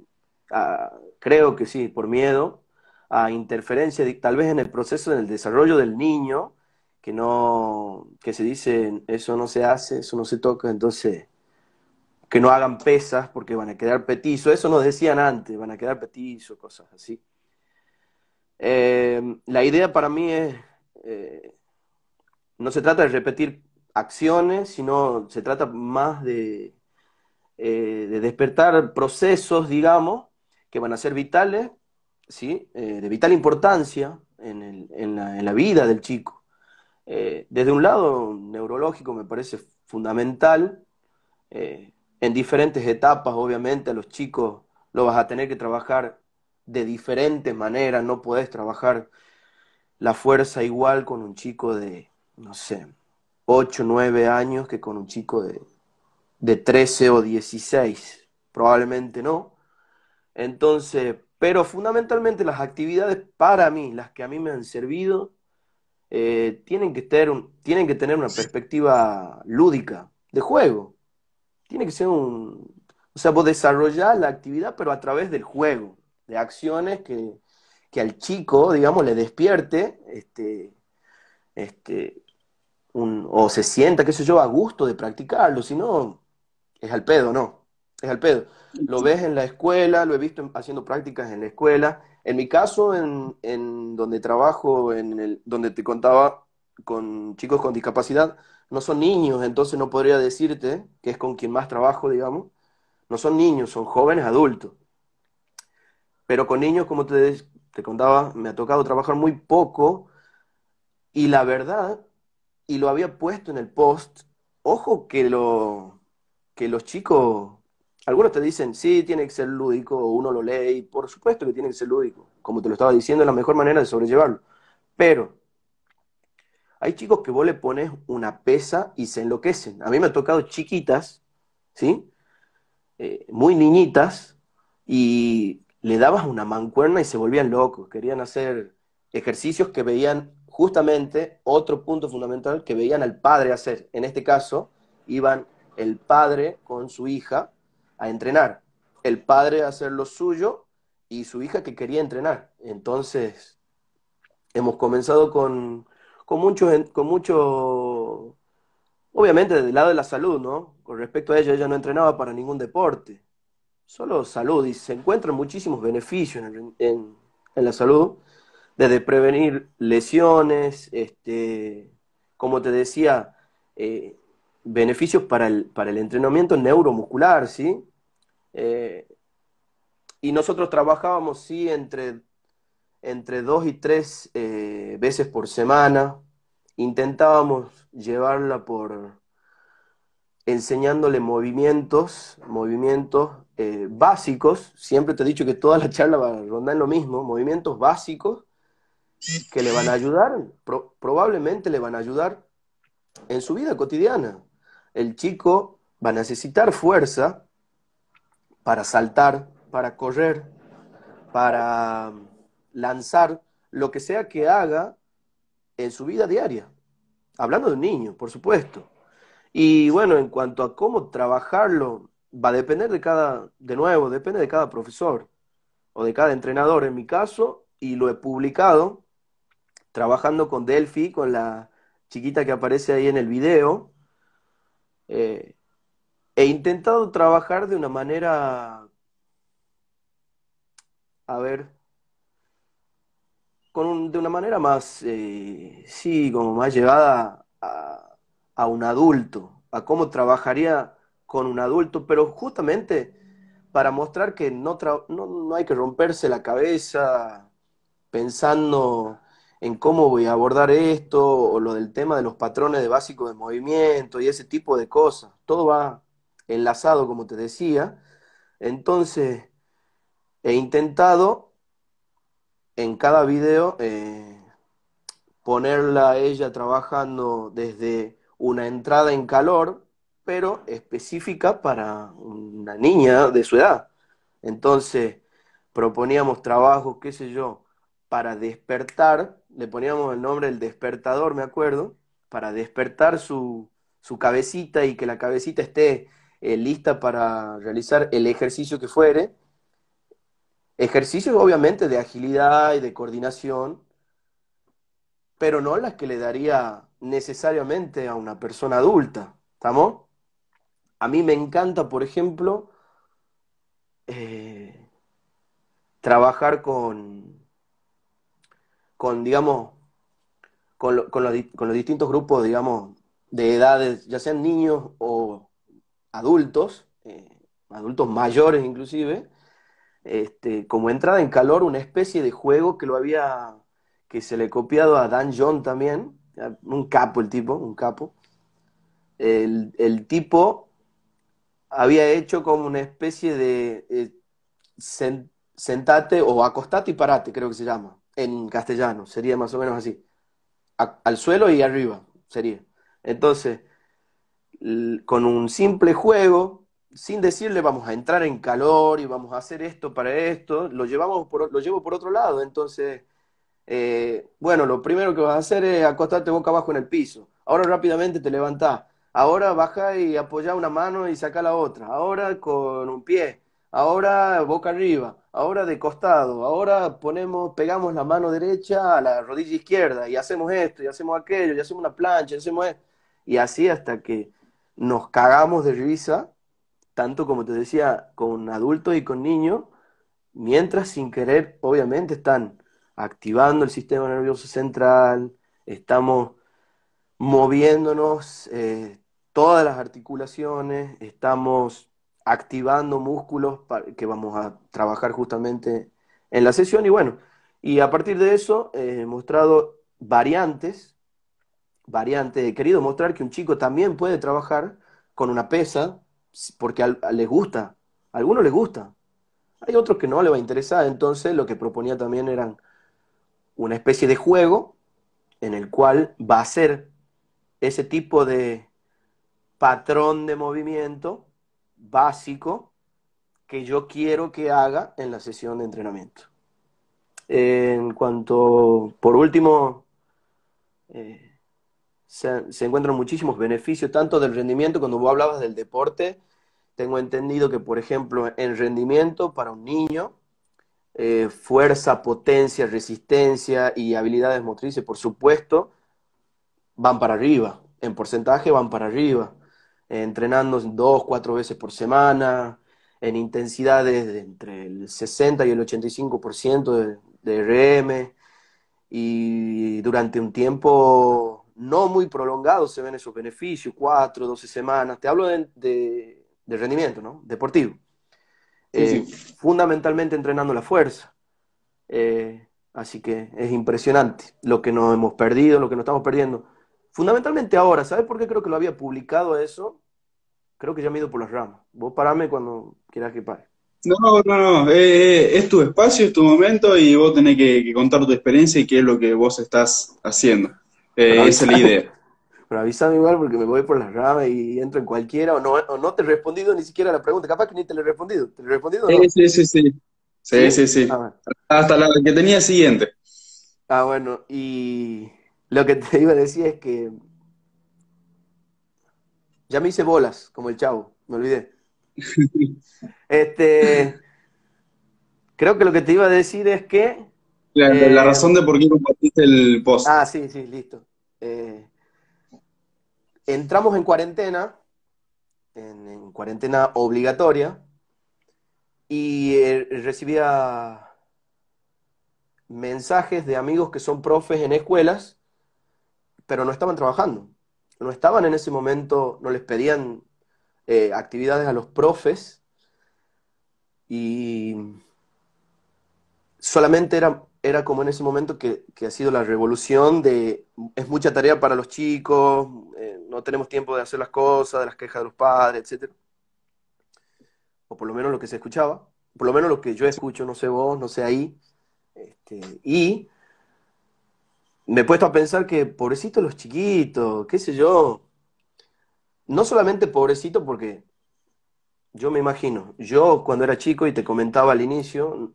creo que sí, por miedo a interferencia, tal vez en el proceso, en el desarrollo del niño, que se dice, eso no se hace, eso no se toca, entonces que no hagan pesas porque van a quedar petizos, eso nos decían antes, van a quedar petizos, cosas así. La idea para mí es, eh, no se trata de repetir acciones, sino se trata más de despertar procesos, digamos, que van a ser vitales, ¿sí? De vital importancia en la vida del chico. Desde un lado neurológico me parece fundamental, en diferentes etapas, obviamente, a los chicos lo vas a tener que trabajar de diferentes maneras, no puedes trabajar la fuerza igual con un chico de, no sé, 8 9 años que con un chico de 13 o 16 probablemente no. Entonces, pero fundamentalmente las actividades para mí, las que a mí me han servido, tienen que tener una perspectiva lúdica, de juego. Tiene que ser o sea, vos desarrollás la actividad, pero a través del juego, de acciones que al chico, digamos, le despierte, este, o se sienta, qué sé yo, a gusto de practicarlo, si no, es al pedo, no, es al pedo. Lo ves en la escuela, lo he visto haciendo prácticas en la escuela. En mi caso, en donde trabajo, donde te contaba con chicos con discapacidad, no son niños, entonces no podría decirte que es con quien más trabajo, digamos. No son niños, son jóvenes adultos. Pero con niños, como te contaba, me ha tocado trabajar muy poco y la verdad, y lo había puesto en el post, ojo que los chicos, algunos te dicen, sí, tiene que ser lúdico, o uno lo lee, y por supuesto que tiene que ser lúdico, como te lo estaba diciendo, es la mejor manera de sobrellevarlo. Pero hay chicos que vos le pones una pesa y se enloquecen. A mí me ha tocado chiquitas, ¿sí? Muy niñitas, y le dabas una mancuerna y se volvían locos, querían hacer ejercicios que veían justamente, otro punto fundamental, que veían al padre hacer. En este caso, iban el padre con su hija a entrenar, el padre a hacer lo suyo y su hija que quería entrenar. Entonces, hemos comenzado con mucho, obviamente del lado de la salud, ¿no? Con respecto a ella no entrenaba para ningún deporte, solo salud, y se encuentran muchísimos beneficios en la salud, desde prevenir lesiones, como te decía, eh, beneficios para el entrenamiento neuromuscular, ¿sí? Eh, y nosotros trabajábamos, sí, entre 2 y 3 veces por semana, intentábamos llevarla por enseñándole movimientos básicos. Siempre te he dicho que toda la charla va a rondar en lo mismo, movimientos básicos que le van a ayudar, probablemente le van a ayudar en su vida cotidiana. El chico va a necesitar fuerza para saltar, para correr, para lanzar, lo que sea que haga en su vida diaria. Hablando de un niño, por supuesto. Y bueno, en cuanto a cómo trabajarlo, va a depender de nuevo, depende de cada profesor. o de cada entrenador en mi caso, y lo he publicado trabajando con Delphi, con la chiquita que aparece ahí en el video. Eh, He intentado trabajar de una manera, a ver, de una manera más, sí, como más llevada a un adulto, a cómo trabajaría con un adulto, pero justamente para mostrar que no hay que romperse la cabeza pensando en cómo voy a abordar esto, o lo del tema de los patrones de básicos de movimiento y ese tipo de cosas. Todo va enlazado, como te decía. Entonces, he intentado en cada video ponerla a ella trabajando desde una entrada en calor, pero específica para una niña de su edad. Entonces, proponíamos trabajos, qué sé yo, para despertar, le poníamos el nombre del despertador, me acuerdo, para despertar su cabecita y que la cabecita esté lista para realizar el ejercicio que fuere. Ejercicios obviamente de agilidad y de coordinación, pero no las que le daría necesariamente a una persona adulta. ¿Estamos? A mí me encanta, por ejemplo, eh, trabajar digamos, con los distintos grupos, digamos, de edades, ya sean niños o adultos, adultos mayores inclusive, como entrada en calor, una especie de juego que se le he copiado a Dan John también, un capo el tipo, un capo. El tipo había hecho como una especie de sentate o acostate y parate, creo que se llama, en castellano, sería más o menos así. Al suelo y arriba, sería. Entonces, con un simple juego, sin decirle vamos a entrar en calor y vamos a hacer esto para esto, lo llevo por otro lado. Entonces, bueno, lo primero que vas a hacer es acostarte boca abajo en el piso. Ahora rápidamente te levantás. Ahora baja y apoya una mano y saca la otra. Ahora con un pie. Ahora boca arriba. Ahora de costado. Ahora pegamos la mano derecha a la rodilla izquierda y hacemos esto y hacemos aquello y hacemos una plancha y hacemos esto. Y así hasta que nos cagamos de risa, tanto como te decía, con adultos y con niños, mientras sin querer, obviamente, están activando el sistema nervioso central, estamos moviéndonos todas las articulaciones, estamos activando músculos que vamos a trabajar justamente en la sesión y bueno, y a partir de eso he mostrado variantes, he querido mostrar que un chico también puede trabajar con una pesa porque les gusta, a algunos les gusta, hay otros que no le va a interesar, entonces lo que proponía también eran una especie de juego en el cual va a ser ese tipo de patrón de movimiento básico que yo quiero que haga en la sesión de entrenamiento. En cuanto, por último, se encuentran muchísimos beneficios, tanto del rendimiento, cuando vos hablabas del deporte, tengo entendido que, por ejemplo, en rendimiento para un niño, fuerza, potencia, resistencia y habilidades motrices, por supuesto, van para arriba, en porcentaje van para arriba, entrenando 2, 4 veces por semana, en intensidades de entre el 60 y el 85% de RM, y durante un tiempo no muy prolongado se ven esos beneficios, 4, 12 semanas, te hablo de rendimiento, ¿no? Deportivo. Sí, sí. Fundamentalmente entrenando la fuerza. Así que es impresionante lo que nos hemos perdido, lo que nos estamos perdiendo. Fundamentalmente ahora, ¿sabes por qué creo que lo había publicado eso? Creo que ya me he ido por las ramas. Vos parame cuando quieras que pare. No, no, no, es tu espacio, es tu momento y vos tenés que contar tu experiencia y qué es lo que vos estás haciendo. Pero Esa es la avísame, idea. pero avísame igual porque me voy por las ramas y entro en cualquiera o no te he respondido ni siquiera a la pregunta. Capaz que ni te la he respondido. ¿Te la he respondido o no? Sí, sí, sí. Sí, ¿Sí? sí, Ah, sí. bueno. Hasta la que tenía siguiente. Bueno, y lo que te iba a decir es que ya me hice bolas, como el chavo, me olvidé. Este, Creo que lo que te iba a decir es que... La eh, razón de por qué compartiste el post. sí, sí, listo. Entramos en cuarentena, en cuarentena obligatoria, y recibía mensajes de amigos que son profes en escuelas, pero no estaban trabajando. No estaban en ese momento, no les pedían actividades a los profes y solamente era como en ese momento que ha sido la revolución de es mucha tarea para los chicos, no tenemos tiempo de hacer las cosas, de las quejas de los padres, etcétera. O por lo menos lo que se escuchaba, por lo menos lo que yo escucho, no sé vos, no sé ahí. Y me he puesto a pensar que pobrecitos los chiquitos, qué sé yo, no solamente pobrecito porque yo me imagino, yo cuando era chico y te comentaba al inicio,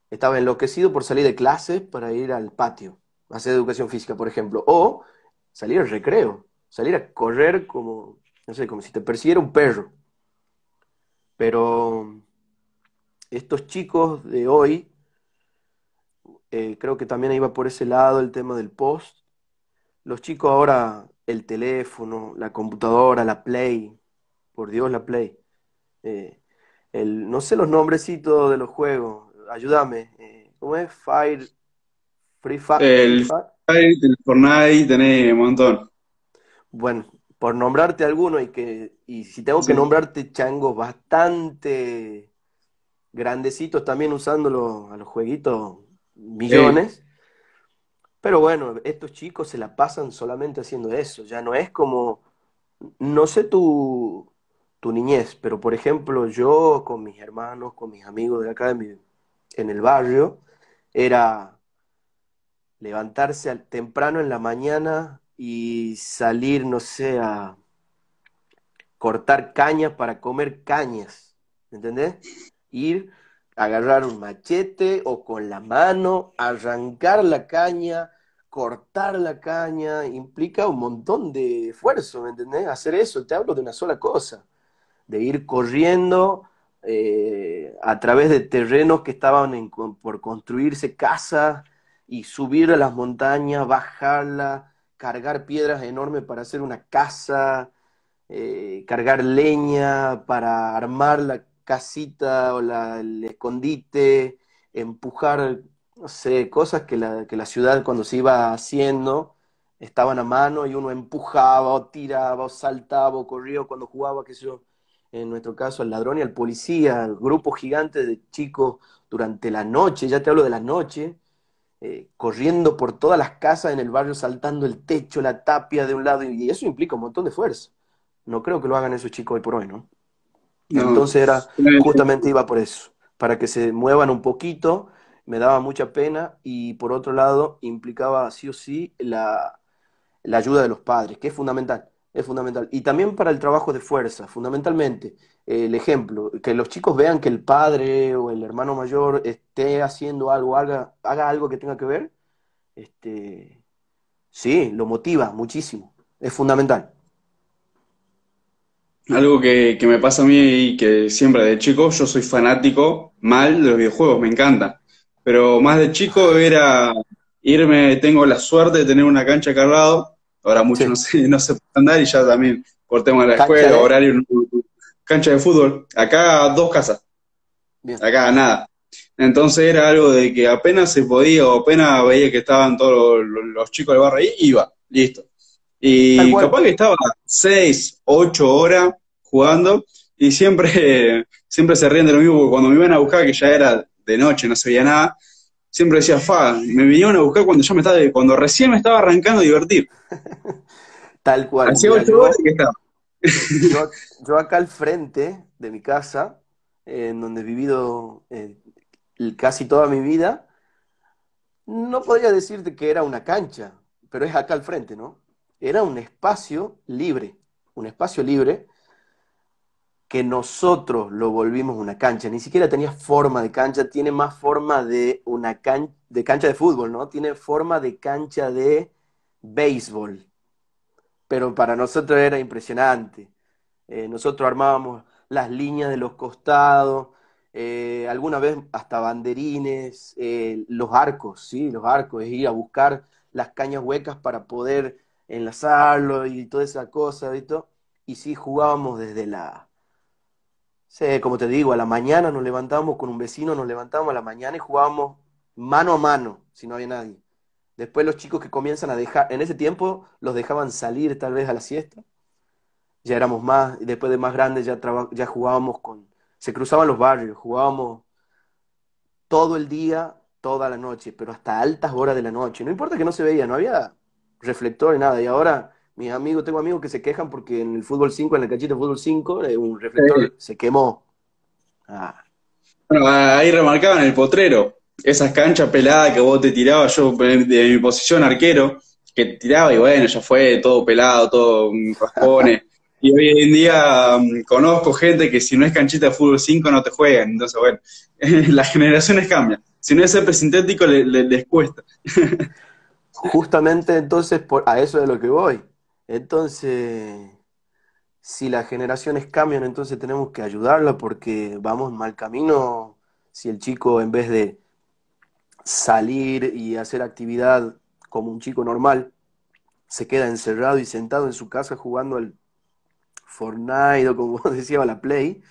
estaba enloquecido por salir de clase para ir al patio, a hacer educación física, por ejemplo, o salir al recreo, salir a correr como, no sé, como si te persiguiera un perro. Pero estos chicos de hoy, creo que también iba por ese lado el tema del post. Los chicos ahora, el teléfono, la computadora, la Play, por Dios, la Play. Eh, no sé los nombrecitos de los juegos, ayúdame. ¿Cómo es? Free El Fire. Fortnite, el Fortnite, tenés un montón. Bueno, por nombrarte alguno y si tengo que Sí. nombrarte changos bastante grandecitos también usándolo a los jueguitos Ey, millones. Pero bueno, estos chicos se la pasan solamente haciendo eso. Ya no es como, no sé tu niñez, pero por ejemplo, yo con mis hermanos, con mis amigos de acá en el barrio, era levantarse temprano en la mañana y salir, no sé, a cortar cañas para comer cañas, ¿entendés? Ir, agarrar un machete o con la mano, arrancar la caña, cortar la caña, implica un montón de esfuerzo, ¿me entendés? Hacer eso, te hablo de una sola cosa, de ir corriendo a través de terrenos que estaban por construirse casas y subir a las montañas, bajarla, cargar piedras enormes para hacer una casa, cargar leña para armar la casita o el escondite, empujar, no sé, cosas que la ciudad cuando se iba haciendo estaban a mano y uno empujaba o tiraba o saltaba o corría o cuando jugaba, qué sé yo, en nuestro caso al ladrón y al policía, grupos gigantes de chicos durante la noche, ya te hablo de la noche, corriendo por todas las casas en el barrio, saltando el techo, la tapia de un lado, y eso implica un montón de fuerza. No creo que lo hagan esos chicos hoy por hoy, ¿no? no. Entonces justamente iba por eso, para que se muevan un poquito, me daba mucha pena, y por otro lado implicaba sí o sí la ayuda de los padres, que es fundamental, es fundamental. Y también para el trabajo de fuerza, fundamentalmente. El ejemplo, que los chicos vean que el padre o el hermano mayor esté haciendo algo, haga algo que tenga que ver, este, sí, lo motiva muchísimo, es fundamental. Algo que me pasa a mí y que siempre de chico, yo soy fanático mal de los videojuegos, me encanta. Pero más de chico era irme, tengo la suerte de tener una cancha acá al lado. Ahora mucho no Sí, sé, no se puede andar y ya también por tema de la cancha escuela, de... horario, cancha de fútbol. Acá dos casas, Bien. acá nada. Entonces era algo de que apenas se podía o apenas veía que estaban todos los chicos del barrio ahí, iba, listo. Tal Y cual. capaz que estaba 6, 8 horas jugando y siempre, siempre se ríen de lo mismo, porque cuando me iban a buscar, que ya era de noche, no se veía nada, siempre decía, me vinieron a buscar cuando cuando recién me estaba arrancando a divertir. Tal cual. Hacía Mira, 8 horas que estaba. yo acá al frente de mi casa, en donde he vivido casi toda mi vida, no podría decirte que era una cancha, pero es acá al frente, ¿no? Era un espacio libre que nosotros lo volvimos una cancha. Ni siquiera tenía forma de cancha, tiene más forma de de cancha de fútbol, ¿no? Tiene forma de cancha de béisbol, pero para nosotros era impresionante. Nosotros armábamos las líneas de los costados, alguna vez hasta banderines, los arcos, ¿sí? Los arcos, es ir a buscar las cañas huecas para poder enlazarlo y toda esa cosa, ¿viste? Y sí, jugábamos desde sí, como te digo, a la mañana nos levantábamos con un vecino, nos levantábamos a la mañana y jugábamos mano a mano, si no había nadie. Después los chicos que comienzan a dejar, en ese tiempo los dejaban salir tal vez a la siesta, ya éramos más, y después de más grandes ya jugábamos se cruzaban los barrios, jugábamos todo el día, toda la noche, pero hasta altas horas de la noche. No importa que no se veía, no había reflector ni nada. Y ahora tengo amigos que se quejan porque en el fútbol 5, en la canchita de fútbol 5, un Eh, reflector se quemó. Ah, bueno, ahí remarcaban el potrero, esas canchas peladas que vos te tirabas, yo de mi posición arquero, que tiraba y bueno, ya fue todo pelado, todo raspones. Y hoy en día conozco gente que si no es canchita de fútbol 5 no te juegan, entonces bueno, las generaciones cambian. Si no es césped sintético les cuesta. justamente entonces a eso es de lo que voy. Entonces, si las generaciones cambian, entonces tenemos que ayudarla porque vamos en mal camino. Si el chico en vez de salir y hacer actividad como un chico normal, se queda encerrado y sentado en su casa jugando al Fortnite o como decía, a la Play,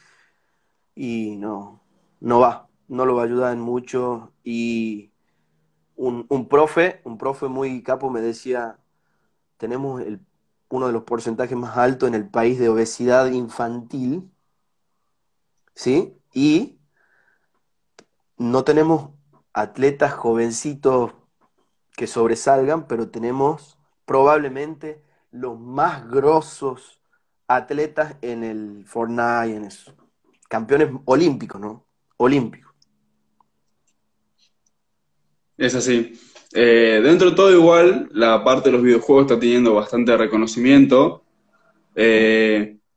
y no va, no lo va a ayudar en mucho. Y un profe muy capo me decía, tenemos uno de los porcentajes más altos en el país de obesidad infantil, ¿sí? Y no tenemos atletas jovencitos que sobresalgan, pero tenemos probablemente los más grosos atletas en el Fortnite, en eso. Campeones olímpicos, ¿no? Olímpicos. Es así. Dentro de todo igual, la parte de los videojuegos está teniendo bastante reconocimiento,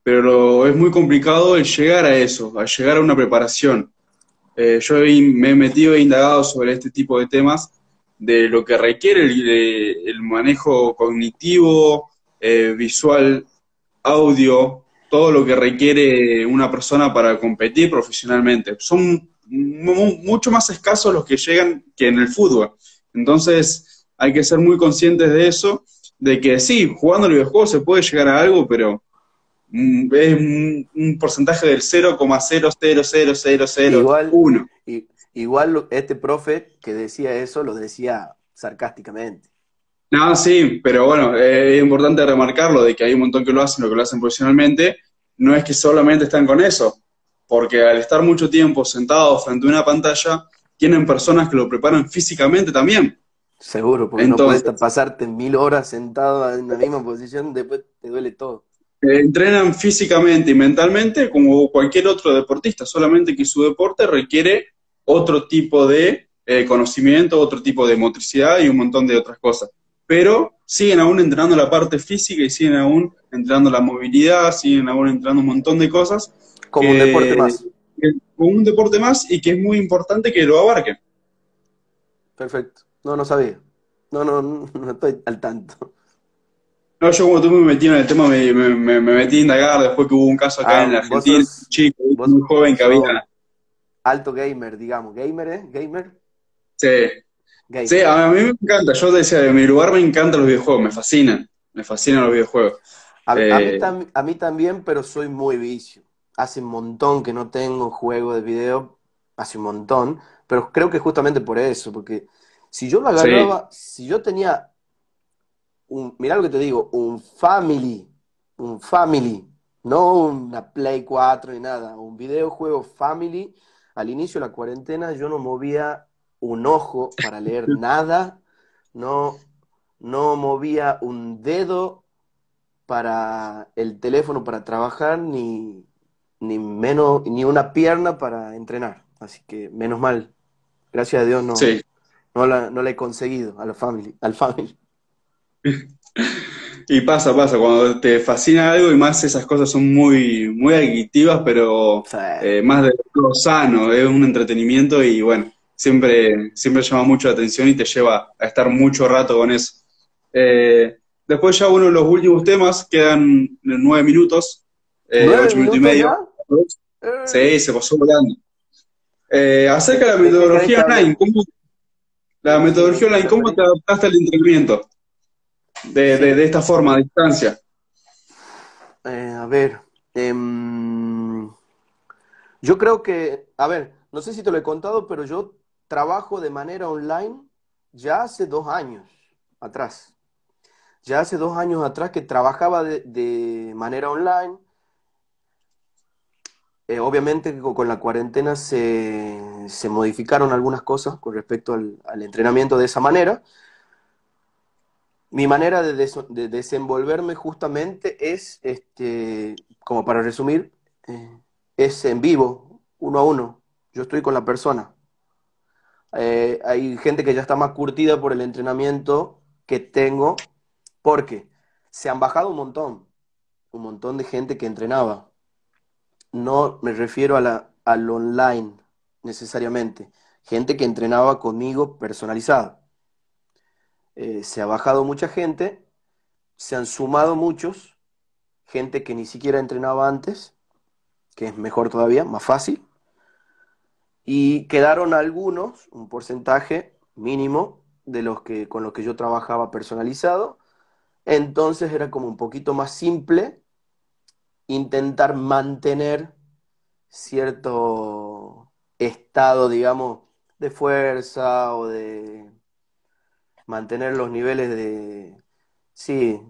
pero es muy complicado el llegar a eso, a llegar a una preparación. Me he metido e indagado sobre este tipo de temas, de lo que requiere el manejo cognitivo, visual, audio, todo lo que requiere una persona para competir profesionalmente. Son mucho más escasos los que llegan que en el fútbol. Entonces hay que ser muy conscientes de eso, de que sí, jugando el videojuego se puede llegar a algo, pero es un porcentaje del Igual, 0,00001. igual este profe que decía eso lo decía sarcásticamente. No, sí, pero bueno, es importante remarcarlo de que hay un montón que lo que lo hacen profesionalmente, no es que solamente están con eso, porque al estar mucho tiempo sentados frente a una pantalla, tienen personas que lo preparan físicamente también. Seguro, porque no puedes Entonces, pasarte 1000 horas sentado en la misma posición, después te duele todo. entrenan físicamente y mentalmente como cualquier otro deportista, solamente que su deporte requiere otro tipo de conocimiento, otro tipo de motricidad y un montón de otras cosas. Pero siguen aún entrenando la parte física y siguen aún entrenando la movilidad, siguen aún entrenando un montón de cosas Como un deporte que, más. como un deporte más y que es muy importante que lo abarquen. Perfecto. No, no sabía. No estoy al tanto. No, yo como tú me metí en el tema, me metí a indagar después que hubo un caso acá Ah, en la Argentina, un chico muy joven que había. sos alto gamer, digamos. ¿Gamer, Gamer. Sí, sí, Gamer. a mí me encanta, yo te decía, de mi lugar me encantan los videojuegos, me fascinan los videojuegos. Eh, A mí también, pero soy muy vicio. Hace un montón que no tengo juego de video, hace un montón, pero creo que justamente por eso, porque si yo lo sí, agarraba, si yo tenía mirá lo que te digo, un family, no una Play 4 ni nada, un videojuego family, al inicio de la cuarentena yo no movía un ojo para leer nada, no, no movía un dedo para el teléfono para trabajar, ni menos, ni una pierna para entrenar. Así que menos mal, gracias a Dios sí. no la he conseguido a la family, al family. Y pasa, cuando te fascina algo y más esas cosas son muy adictivas, pero Sí. más de lo sano, es un entretenimiento y bueno, siempre llama mucho la atención y te lleva a estar mucho rato con eso. Después ya uno de los últimos temas, quedan 9 minutos, ¿9 8 minutos y minutos medio. ya? Sí, se pasó volando. Acerca de la ¿De qué querés metodología que hable? online, la Sí, metodología online, ¿te ¿cómo referís? te adaptaste al entrenamiento Sí. de esta forma, a distancia? A ver. em, yo creo que, a ver, no sé si te lo he contado, pero yo trabajo de manera online ya hace 2 años atrás. Ya hace 2 años atrás que trabajaba de manera online. Obviamente que con la cuarentena se modificaron algunas cosas con respecto al entrenamiento de esa manera. Mi manera de desenvolverme justamente es, como para resumir, es en vivo, uno a uno. Yo estoy con la persona. Hay gente que ya está más curtida por el entrenamiento que tengo, porque se han bajado un montón de gente que entrenaba. No me refiero al online necesariamente, gente que entrenaba conmigo personalizado. Se ha bajado mucha gente, se han sumado muchos, gente que ni siquiera entrenaba antes, que es mejor todavía, más fácil, y quedaron algunos, un porcentaje mínimo de los que con los que yo trabajaba personalizado. Entonces era como un poquito más simple intentar mantener cierto estado, digamos, de fuerza o de mantener los niveles sí,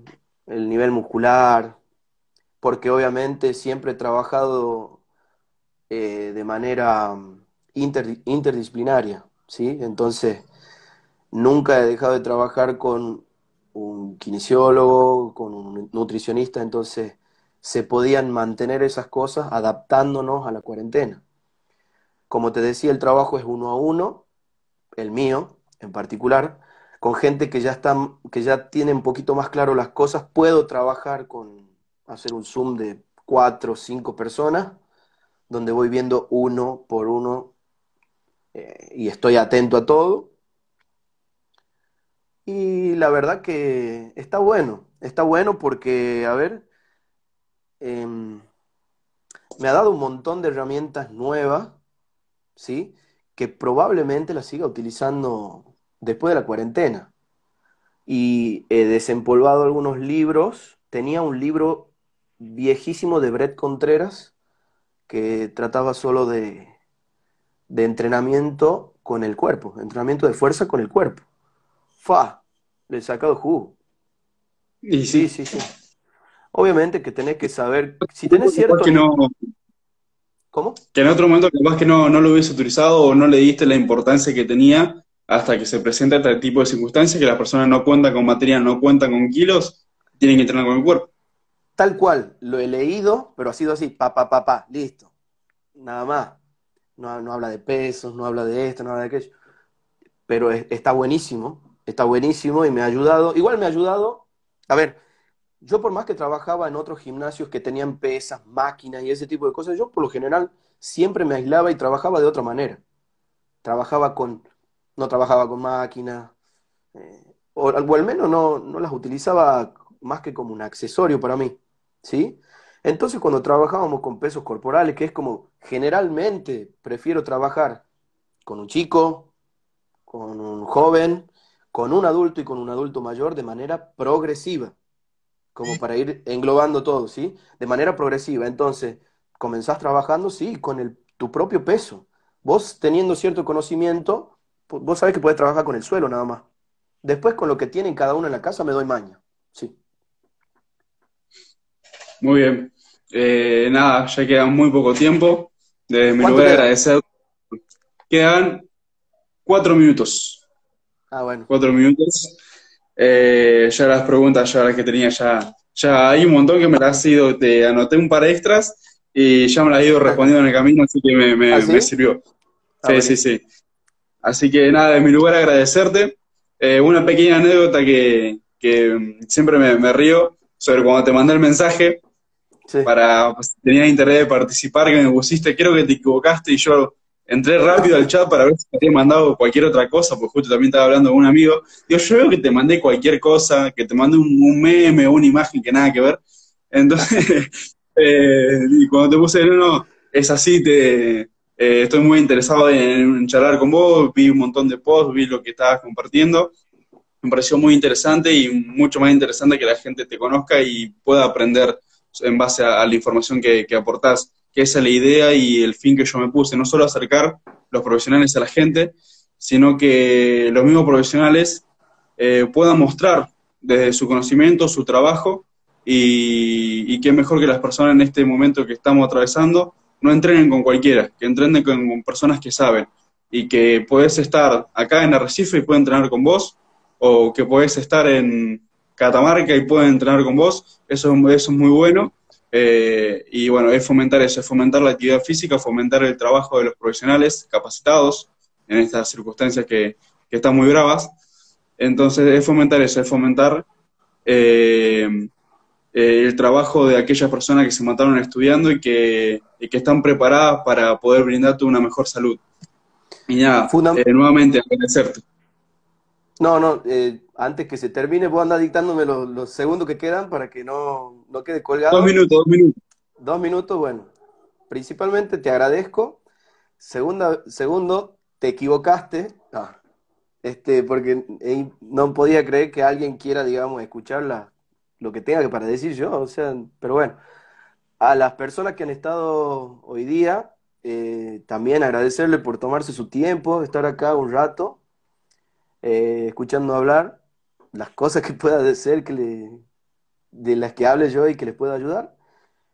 el nivel muscular, porque obviamente siempre he trabajado de manera interdisciplinaria, ¿sí? Entonces, nunca he dejado de trabajar con un kinesiólogo, con un nutricionista, entonces se podían mantener esas cosas adaptándonos a la cuarentena. Como te decía, el trabajo es uno a uno, el mío en particular, con gente que ya están, que ya tiene un poquito más claro las cosas. Puedo trabajar con hacer un Zoom de 4 o 5 personas, donde voy viendo uno por uno y estoy atento a todo. Y la verdad que está bueno porque, a ver, em, me ha dado un montón de herramientas nuevas, ¿sí? Que probablemente las siga utilizando después de la cuarentena. Y he desempolvado algunos libros. Tenía un libro viejísimo de Brett Contreras que trataba solo de entrenamiento con el cuerpo, entrenamiento de fuerza con el cuerpo. ¡Fa! Le he sacado jugo. Y Sí, sí, sí, sí. Obviamente que tenés que saber, si tenés capaz cierto que no, nivel. ¿Cómo? que en otro momento capaz que no lo hubiese utilizado o no le diste la importancia que tenía hasta que se presenta este tipo de circunstancias, que las personas no cuentan con material, no cuentan con kilos, tienen que entrenar con el cuerpo. Tal cual, lo he leído, pero ha sido así, listo, nada más. No, no habla de pesos, no habla de esto, no habla de aquello. Pero está buenísimo y me ha ayudado. Igual me ha ayudado. A ver, yo por más que trabajaba en otros gimnasios que tenían pesas, máquinas y ese tipo de cosas, yo por lo general siempre me aislaba y trabajaba de otra manera. Trabajaba con, no trabajaba con máquinas, o al menos no las utilizaba más que como un accesorio para mí, ¿sí? Entonces cuando trabajábamos con pesos corporales, que es como generalmente prefiero trabajar con un chico, con un joven, con un adulto y con un adulto mayor de manera progresiva, como para ir englobando todo, ¿sí? De manera progresiva. Entonces, comenzás trabajando, sí, con tu propio peso. Vos teniendo cierto conocimiento, vos sabés que podés trabajar con el suelo nada más. Después, con lo que tienen cada uno en la casa, me doy maña. Sí. Muy bien. Nada, ya queda muy poco tiempo. Desde mi ¿Cuánto lugar queda? agradecer. Quedan 4 minutos. Ah, bueno. 4 minutos. Ya las preguntas, ya las que tenía, ya hay un montón que me las has ido, te anoté un par extras y ya me las he ido respondiendo en el camino, así que ¿Ah, me sí? sirvió. Ah, Sí, sí, buenísimo. sí. Así que nada, en mi lugar agradecerte. Una pequeña anécdota que siempre me río sobre cuando te mandé el mensaje Sí. para, pues, si tenías interés de participar, que me pusiste, creo que te equivocaste y yo entré rápido al chat para ver si te había mandado cualquier otra cosa, porque justo también estaba hablando con un amigo. Digo, yo veo que te mandé cualquier cosa, que te mandé un meme o una imagen que nada que ver. Entonces, y cuando te puse, no, es así, Estoy muy interesado en charlar con vos, vi un montón de posts, vi lo que estabas compartiendo. Me pareció muy interesante y mucho más interesante que la gente te conozca y pueda aprender en base a la información que aportás, que esa es la idea y el fin que yo me puse, no solo acercar los profesionales a la gente, sino que los mismos profesionales puedan mostrar desde su conocimiento, su trabajo, y qué mejor que las personas en este momento que estamos atravesando no entrenen con cualquiera, que entrenen con personas que saben, y que podés estar acá en Arrecife y pueden entrenar con vos, o que podés estar en Catamarca y pueden entrenar con vos, eso es muy bueno. Y bueno, es fomentar eso, es fomentar la actividad física, fomentar el trabajo de los profesionales capacitados en estas circunstancias que están muy bravas. Entonces, es fomentar eso, es fomentar eh, el trabajo de aquellas personas que se mataron estudiando y que están preparadas para poder brindarte una mejor salud. Y nada, Fundam- nuevamente agradecerte. no, no, antes que se termine, vos andás dictándome los segundos que quedan para que no quede Dos colgado. minutos, 2 minutos. 2 minutos, bueno, principalmente te agradezco. Segundo, te equivocaste. Porque no podía creer que alguien quiera, digamos, escuchar lo que tenga para decir yo. O sea, pero bueno, a las personas que han estado hoy día, también agradecerle por tomarse su tiempo, estar acá un rato, escuchando hablar, las cosas que pueda ser de las que hable yo y que les pueda ayudar.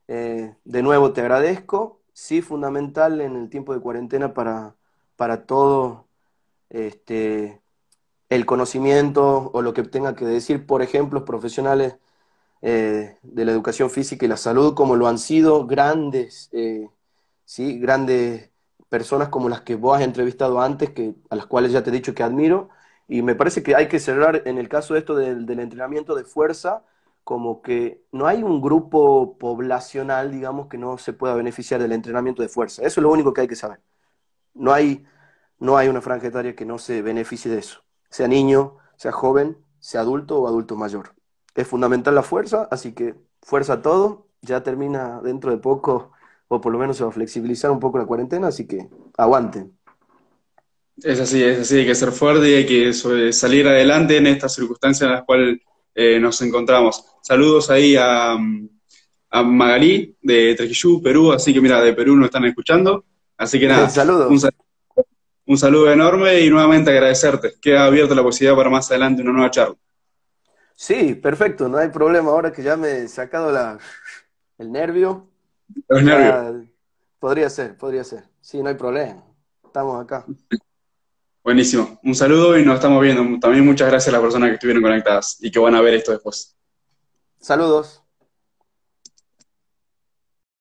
De nuevo te agradezco. Sí, fundamental en el tiempo de cuarentena para todo el conocimiento o lo que tenga que decir, por ejemplo, profesionales de la educación física y la salud, como lo han sido grandes, ¿sí? Grandes personas como las que vos has entrevistado antes, a las cuales ya te he dicho que admiro. Y me parece que hay que cerrar en el caso de esto del entrenamiento de fuerza, como que no hay un grupo poblacional, digamos, que no se pueda beneficiar del entrenamiento de fuerza. Eso es lo único que hay que saber. No hay, no hay una franja etaria que no se beneficie de eso, sea niño, sea joven, sea adulto o adulto mayor. Es fundamental la fuerza, así que fuerza a todo. Ya termina dentro de poco, o por lo menos se va a flexibilizar un poco la cuarentena, así que aguanten. Es así, hay que ser fuerte y hay que salir adelante en estas circunstancias en las cuales nos encontramos. Saludos ahí a Magalí de Trujillo, Perú, así que mira, de Perú nos están escuchando. Así que nada, un, Saludos. sa- un saludo enorme y nuevamente agradecerte. Queda abierta la posibilidad para más adelante una nueva charla. Sí, perfecto, no hay problema. Ahora que ya me he sacado el nervio, Los nervios. ya podría ser, podría ser. Sí, no hay problema. Estamos acá. Buenísimo. Un saludo y nos estamos viendo. También muchas gracias a las personas que estuvieron conectadas y que van a ver esto después. Saludos.